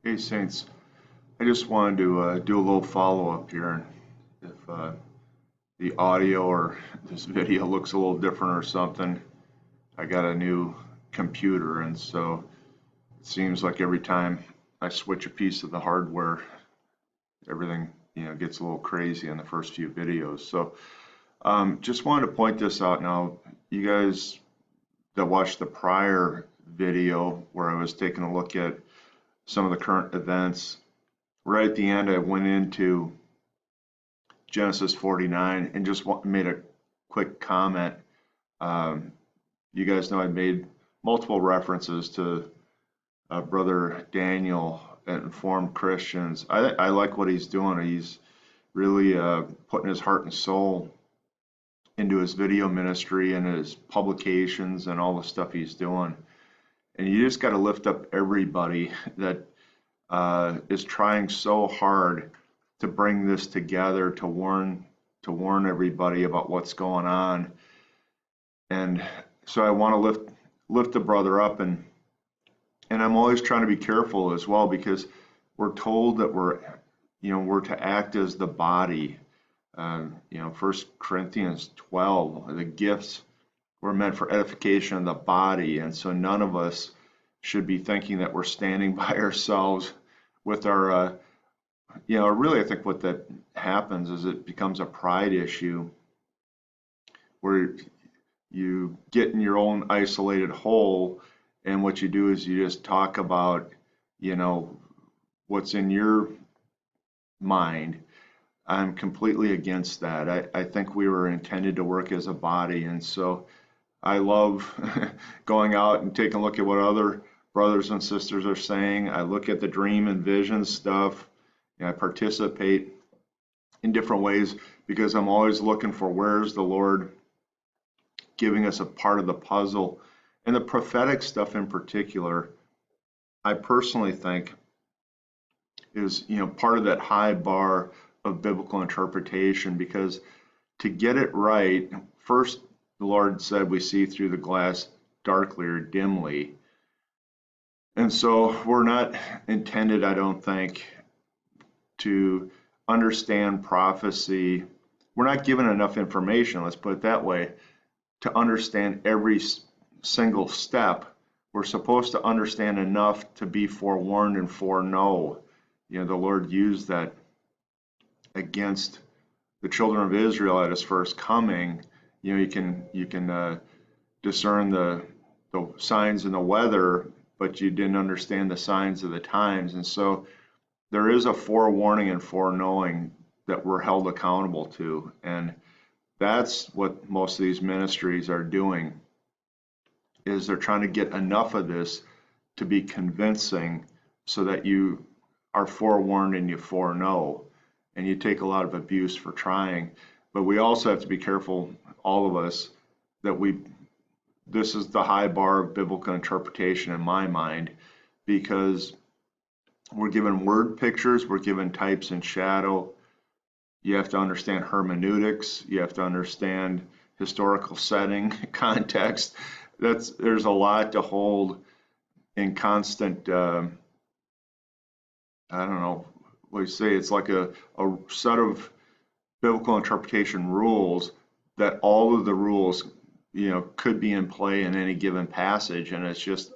Hey Saints, I just wanted to do a little follow-up here. If the audio or this video looks a little different or something, I got a new computer, and so it seems like every time I switch a piece of the hardware, everything gets a little crazy in the first few videos. So just wanted to point this out now. You guys that watched the prior video where I was taking a look at some of the current events, right at the end I went into Genesis 49 and just made a quick comment. You guys know I made multiple references to Brother Daniel at Informed Christians. I like what he's doing. He's really putting his heart and soul into his video ministry and his publications and all the stuff he's doing. And you just got to lift up everybody that is trying so hard to bring this together, to warn everybody about what's going on. And so I want to lift the brother up, and I'm always trying to be careful as well, because we're told that we're to act as the body. 1 Corinthians 12, the gifts were meant for edification of the body, and so none of us should be thinking that we're standing by ourselves with our, really I think what that happens is it becomes a pride issue where you get in your own isolated hole, and what you do is you just talk about, what's in your mind. I'm completely against that. I think we were intended to work as a body, and so I love going out and taking a look at what other brothers and sisters are saying. I look at the dream and vision stuff, and I participate in different ways because I'm always looking for where's the Lord giving us a part of the puzzle. And the prophetic stuff in particular, I personally think is part of that high bar of biblical interpretation, because to get it right, first the Lord said we see through the glass darkly or dimly. And so we're not intended, I don't think, to understand prophecy. We're not given enough information, let's put it that way, to understand every single step. We're supposed to understand enough to be forewarned and foreknow. The Lord used that against the children of Israel at his first coming. You can discern the signs in the weather, but you didn't understand the signs of the times. And so there is a forewarning and foreknowing that we're held accountable to. And that's what most of these ministries are doing, is they're trying to get enough of this to be convincing so that you are forewarned and you foreknow. And you take a lot of abuse for trying. But we also have to be careful, all of us, that this is the high bar of biblical interpretation in my mind, because we're given word pictures, we're given types and shadow. You have to understand hermeneutics, you have to understand historical setting, context. There's a lot to hold in constant, I don't know, what you say, it's like a set of biblical interpretation rules that all of the rules, could be in play in any given passage, and it's just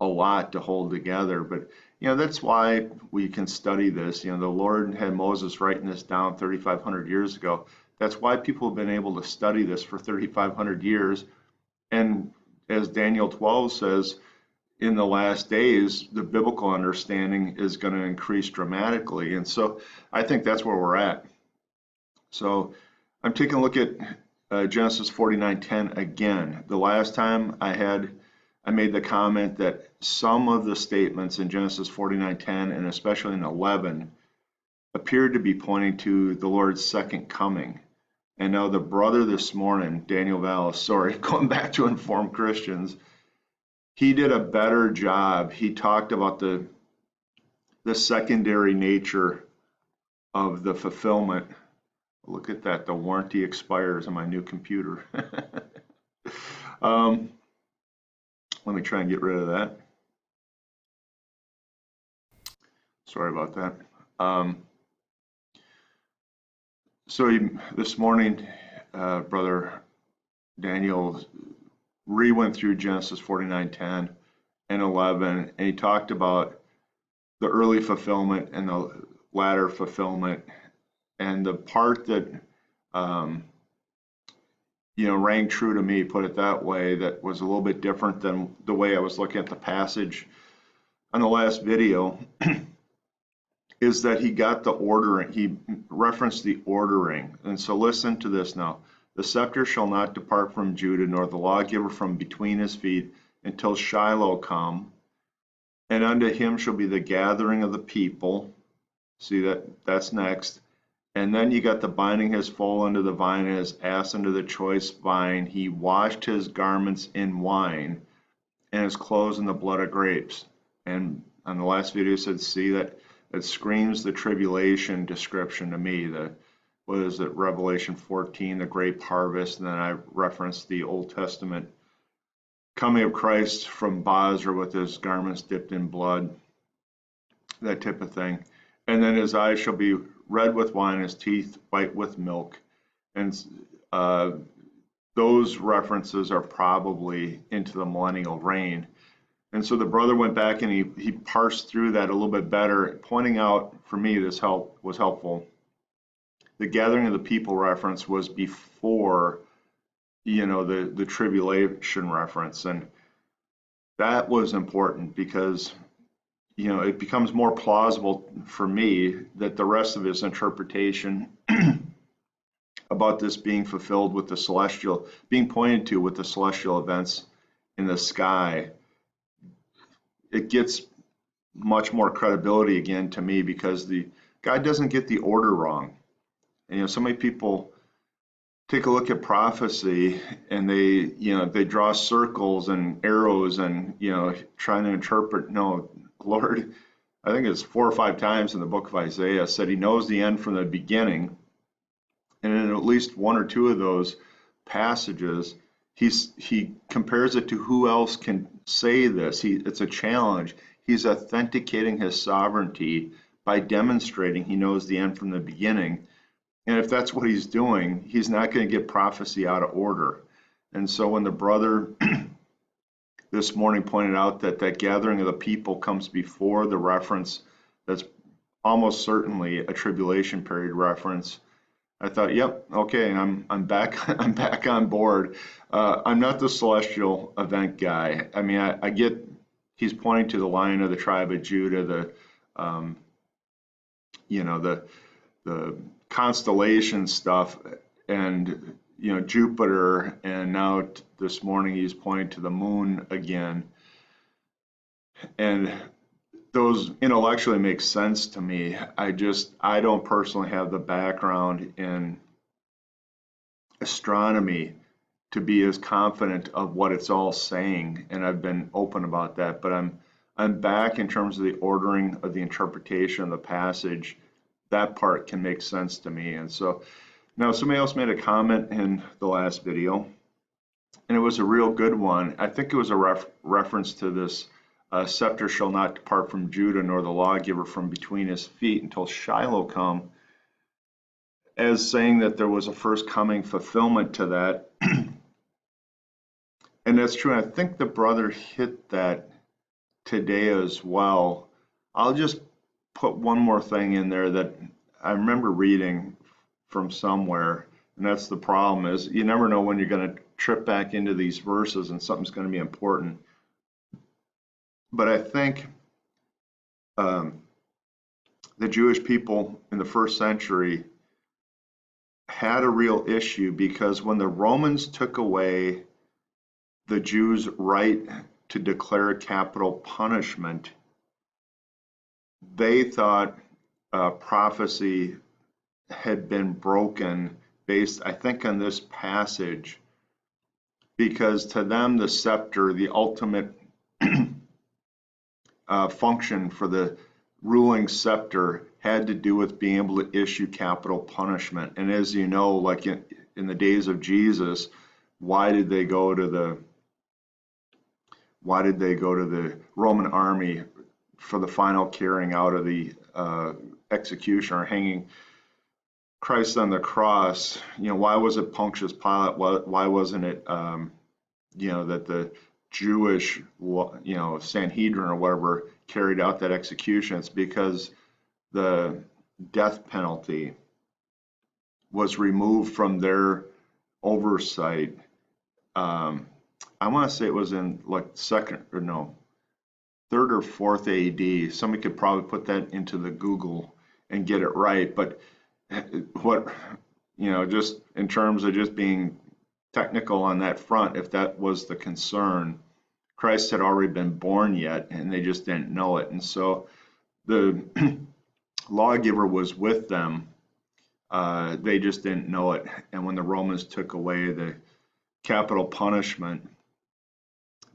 a lot to hold together. But, that's why we can study this. The Lord had Moses writing this down 3,500 years ago. That's why people have been able to study this for 3,500 years. And as Daniel 12 says, in the last days, the biblical understanding is going to increase dramatically. And so I think that's where we're at. So I'm taking a look at Genesis 49:10 again. The last time I made the comment that some of the statements in Genesis 49:10 and especially in 11 appeared to be pointing to the Lord's second coming. And now the brother this morning, Daniel Vallis, going back to Informed Christians, he did a better job. He talked about the secondary nature of the fulfillment. Look at that, the warranty expires on my new computer. Let me try and get rid of that. Sorry about that. This morning, Brother Daniel went through Genesis 49:10 and 11, and he talked about the early fulfillment and the latter fulfillment, and the part that rang true to me, put it that way, that was a little bit different than the way I was looking at the passage on the last video, is that he got the ordering. He referenced the ordering. And so listen to this now. The scepter shall not depart from Judah, nor the lawgiver from between his feet, until Shiloh come, and unto him shall be the gathering of the people. See, that's next. And then you got the binding his foal under the vine, and his ass under the choice vine. He washed his garments in wine, and his clothes in the blood of grapes. And on the last video, it said, see, that it screams the tribulation description to me. What is it, Revelation 14, the grape harvest, and then I referenced the Old Testament coming of Christ from Basra with his garments dipped in blood, that type of thing. And then his eyes shall be red with wine, his teeth white with milk. And those references are probably into the millennial reign. And so the brother went back and he parsed through that a little bit better, pointing out, for me, this was helpful. The gathering of the people reference was before, the tribulation reference. And that was important because, it becomes more plausible for me that the rest of his interpretation about this being fulfilled with the celestial, being pointed to with the celestial events in the sky, it gets much more credibility again to me, because God doesn't get the order wrong. And so many people take a look at prophecy and they draw circles and arrows and trying to interpret. No, Lord, I think it's 4 or 5 times in the book of Isaiah, said he knows the end from the beginning. And in at least 1 or 2 of those passages, he compares it to who else can say this. It's a challenge. He's authenticating his sovereignty by demonstrating he knows the end from the beginning. And if that's what he's doing, he's not going to get prophecy out of order. And so when the brother this morning pointed out that gathering of the people comes before the reference, that's almost certainly a tribulation period reference, I thought, yep, okay, I'm back I'm back on board. I'm not the celestial event guy. I mean, I get he's pointing to the Lion of the tribe of Judah, the constellation stuff, and Jupiter, and now this morning he's pointing to the moon again, and those intellectually make sense to me. I don't personally have the background in astronomy to be as confident of what it's all saying, and I've been open about that, but I'm back in terms of the ordering of the interpretation of the passage. That part can make sense to me. And so now somebody else made a comment in the last video, and it was a real good one. I think it was a reference to this scepter shall not depart from Judah, nor the lawgiver from between his feet until Shiloh come, as saying that there was a first coming fulfillment to that. And that's true. And I think the brother hit that today as well. I'll just put one more thing in there that I remember reading from somewhere, and that's the problem, is you never know when you're going to trip back into these verses and something's going to be important. But I think the Jewish people in the first century had a real issue, because when the Romans took away the Jews' right to declare capital punishment, they thought prophecy had been broken based, I think, on this passage, because to them the scepter, the ultimate function for the ruling scepter, had to do with being able to issue capital punishment. And as you know, like in the days of Jesus, why did they go to the Roman army for the final carrying out of the execution or hanging Christ on the cross. Why was it Pontius Pilate? Why wasn't it, that the Jewish, Sanhedrin or whatever carried out that execution? It's because the death penalty was removed from their oversight. I want to say it was in like third or fourth AD. Somebody could probably put that into the Google and get it right. But just in terms of just being technical on that front, if that was the concern, Christ had already been born yet, and they just didn't know it. And so the lawgiver was with them. They just didn't know it. And when the Romans took away the capital punishment,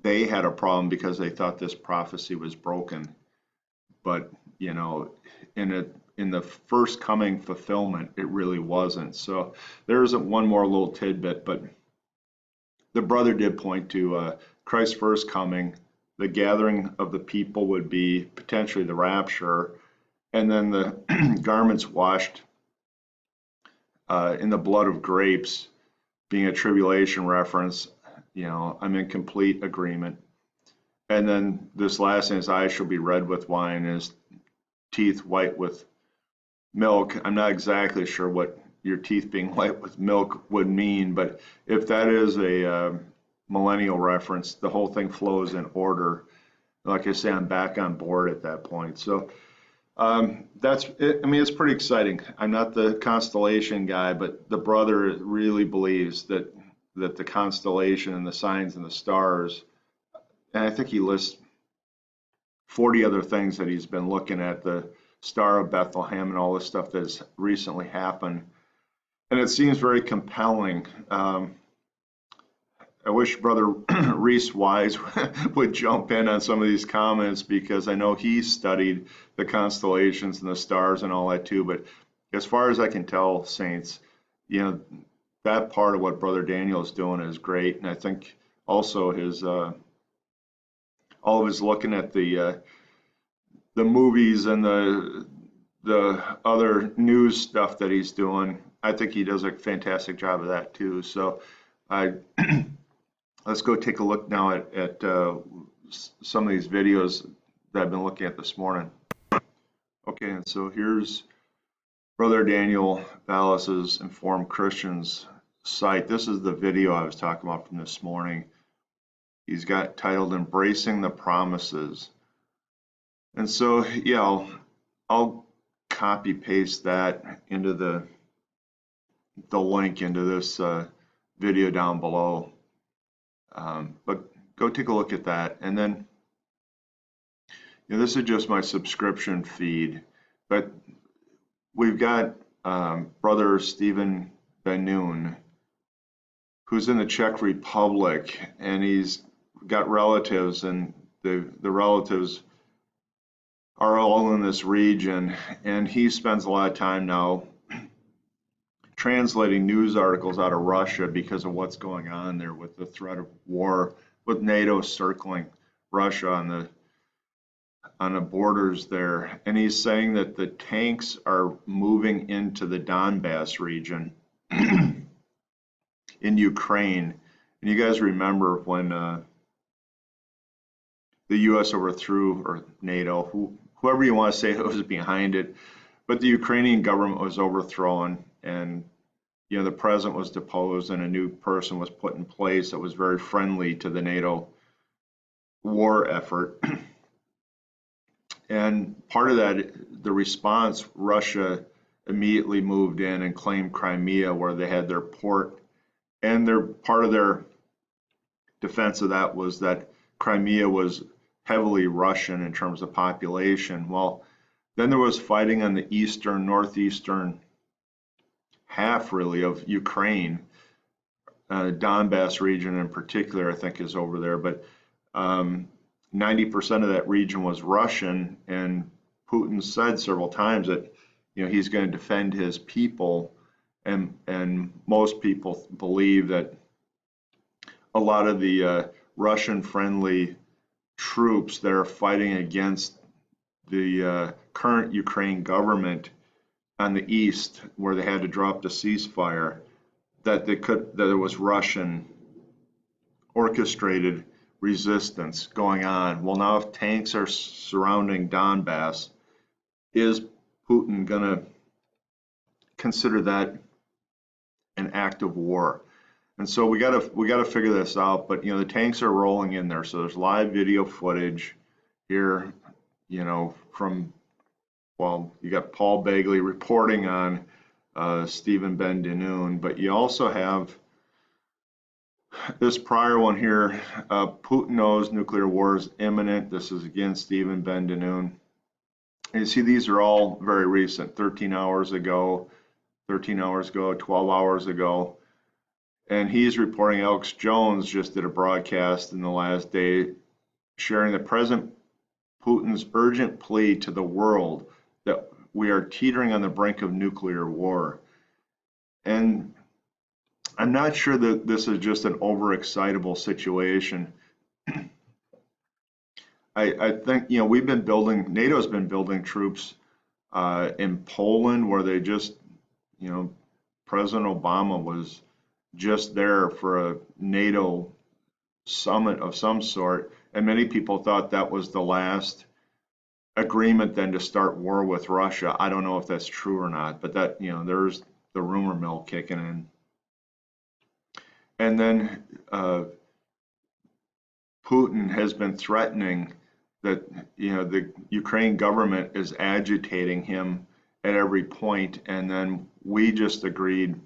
they had a problem because they thought this prophecy was broken. But, in the first coming fulfillment, it really wasn't. So there's one more little tidbit, but the brother did point to Christ's first coming. The gathering of the people would be potentially the rapture, and then the garments washed in the blood of grapes being a tribulation reference. I'm in complete agreement. And then this last thing, his eyes shall be red with wine, his teeth white with milk. I'm not exactly sure what your teeth being white with milk would mean, but if that is a millennial reference, the whole thing flows in order. Like I say, I'm back on board at that point. So that's it. I mean, it's pretty exciting. I'm not the constellation guy, but the brother really believes that the constellation and the signs and the stars, and I think he lists 40 other things that he's been looking at, the Star of Bethlehem and all this stuff that has recently happened. And it seems very compelling. I wish Brother Reese Wise would jump in on some of these comments, because I know he studied the constellations and the stars and all that too. But as far as I can tell, Saints, that part of what Brother Daniel is doing is great. And I think also his all of his looking at the movies and the other news stuff that he's doing, I think he does a fantastic job of that too. So let's go take a look now at some of these videos that I've been looking at this morning. Okay, and so here's Brother Daniel Vallis's Informed Christians site. This is the video I was talking about from this morning. He's got titled Embracing the Promises. And so, yeah, I'll copy paste that into the link into this video down below. But go take a look at that. And then, this is just my subscription feed, but we've got Brother Stephen Ben-Nun, who's in the Czech Republic, and he's got relatives, and the relatives are all in this region, and he spends a lot of time now translating news articles out of Russia because of what's going on there with the threat of war, with NATO circling Russia on the borders there. And he's saying that the tanks are moving into the Donbass region in Ukraine. And you guys remember when the U.S. overthrew, or NATO, whoever you want to say was behind it, but the Ukrainian government was overthrown, and the president was deposed, and a new person was put in place that was very friendly to the NATO war effort. And part of that, the response, Russia immediately moved in and claimed Crimea, where they had their port. And part of their defense of that was that Crimea was heavily Russian in terms of population. Well, then there was fighting on the northeastern half, really, of Ukraine. Donbass region in particular, I think, is over there. But 90% of that region was Russian, and Putin said several times that he's going to defend his people, and most people believe that a lot of the Russian-friendly troops that are fighting against the current Ukraine government on the east, where they had to drop the ceasefire, that there was Russian orchestrated resistance going on. Well, now if tanks are surrounding Donbass, is Putin going to consider that an act of war? And so we gotta figure this out. But the tanks are rolling in there, so there's live video footage here. From, well, you got Paul Bagley reporting on Stephen Ben Danoon, but you also have this prior one here. Putin knows nuclear war is imminent. This is again Stephen Ben Danoon. And you see, these are all very recent, 13 hours ago, 12 hours ago. And he's reporting Alex Jones just did a broadcast in the last day sharing that President Putin's urgent plea to the world that we are teetering on the brink of nuclear war. And I'm not sure that this is just an overexcitable situation. I think, we've been building, NATO's been building troops in Poland, where they just, President Obama was just there for a NATO summit of some sort, and many people thought that was the last agreement then to start war with Russia. I don't know if that's true or not, but that, there's the rumor mill kicking in. And then Putin has been threatening that, the Ukraine government is agitating him at every point, and then we just agreed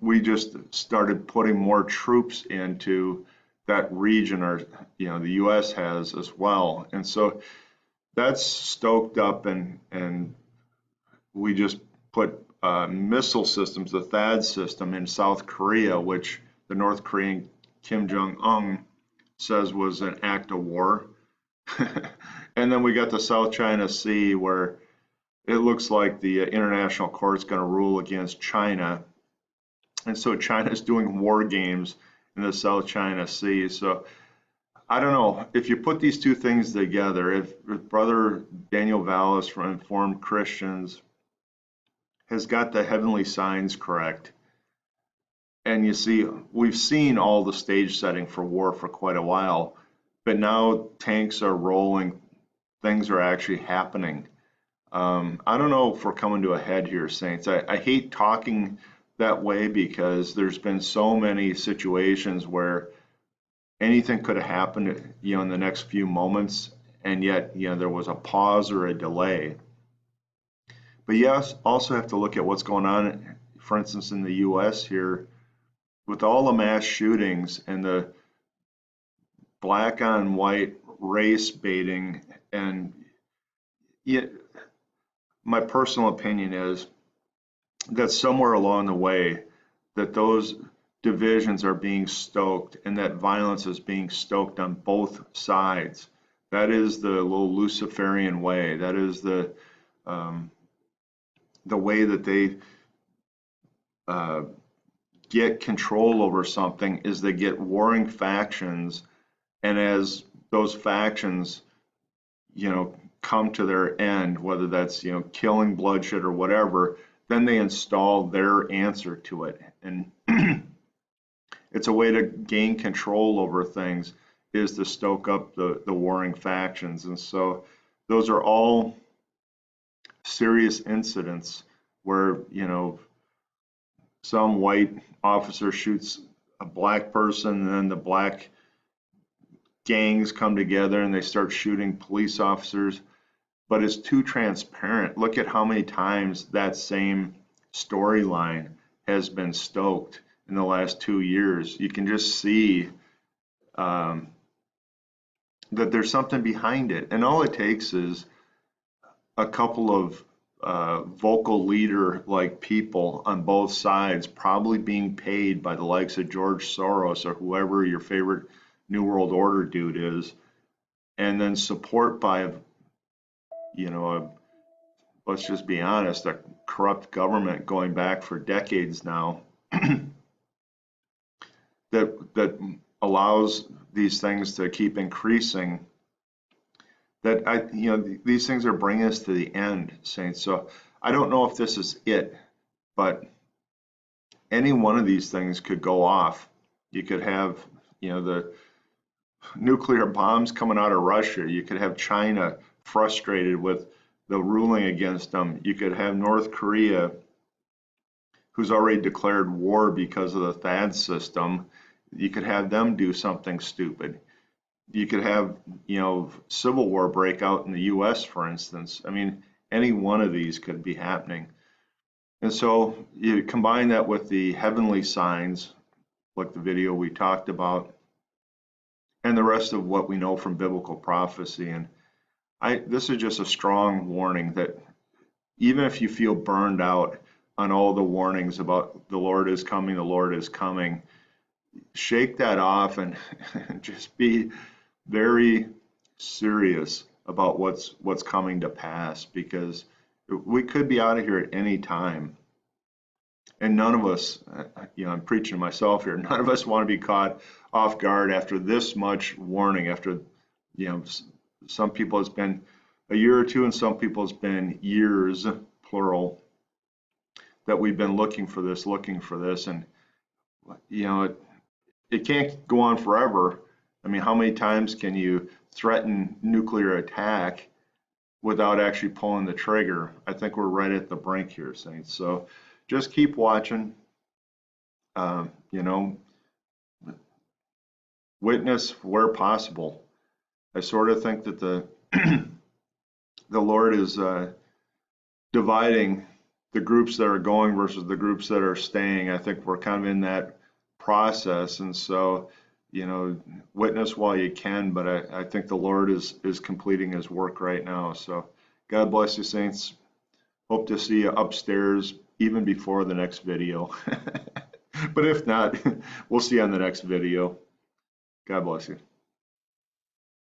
we just started putting more troops into that region, or the U.S. has as well, and so that's stoked up, and we just put missile systems, the THAAD system, in South Korea, which the North Korean Kim Jong-un says was an act of war. And then we got the South China Sea, where it looks like the international court's going to rule against China. And so China's doing war games in the South China Sea. So I don't know, if you put these two things together, if Brother Daniel Vallis from Informed Christians has got the heavenly signs correct, and you see, we've seen all the stage setting for war for quite a while, but now tanks are rolling, things are actually happening. I don't know if we're coming to a head here, Saints. I hate talking that way, because there's been so many situations where anything could have happened, in the next few moments, and yet, there was a pause or a delay. But yes, also have to look at what's going on, for instance, in the U.S. here, with all the mass shootings and the black on white race baiting. And yet, my personal opinion is that somewhere along the way, that those divisions are being stoked, and that violence is being stoked on both sides. That is the little Luciferian way. That is the way that they get control over something, is they get warring factions, and as those factions, come to their end, whether that's, killing, bloodshed, or whatever, then they install their answer to it. And it's a way to gain control over things, is to stoke up the warring factions. And so those are all serious incidents where, some white officer shoots a black person, and then the black gangs come together and they start shooting police officers. But it's too transparent. Look at how many times that same storyline has been stoked in the last 2 years. You can just see that there's something behind it. And all it takes is a couple of vocal leader like people on both sides, probably being paid by the likes of George Soros or whoever your favorite New World Order dude is, and then support by let's just be honest, a corrupt government going back for decades now that allows these things to keep increasing, that these things are bringing us to the end, saints. So I don't know if this is it, but any one of these things could go off. You could have, the nuclear bombs coming out of Russia. You could have China frustrated with the ruling against them. You could have North Korea, who's already declared war because of the THAAD system. You could have them do something stupid. You could have, civil war break out in the US, for instance. I mean, any one of these could be happening. And so you combine that with the heavenly signs, like the video we talked about, and the rest of what we know from biblical prophecy. And this is just a strong warning that even if you feel burned out on all the warnings about the Lord is coming, shake that off and just be very serious about what's coming to pass, because we could be out of here at any time. And none of us, I'm preaching to myself here, none of us want to be caught off guard after this much warning. After, some people it's been a year or two, and some people it's been years, plural, that we've been looking for this. And, it can't go on forever. I mean, how many times can you threaten nuclear attack without actually pulling the trigger? I think we're right at the brink here, saints. So just keep watching, witness where possible. I sort of think that the the Lord is dividing the groups that are going versus the groups that are staying. I think we're kind of in that process, and so witness while you can, but I think the Lord is completing his work right now. So God bless you, saints. Hope to see you upstairs even before the next video. But if not, we'll see you on the next video. God bless you.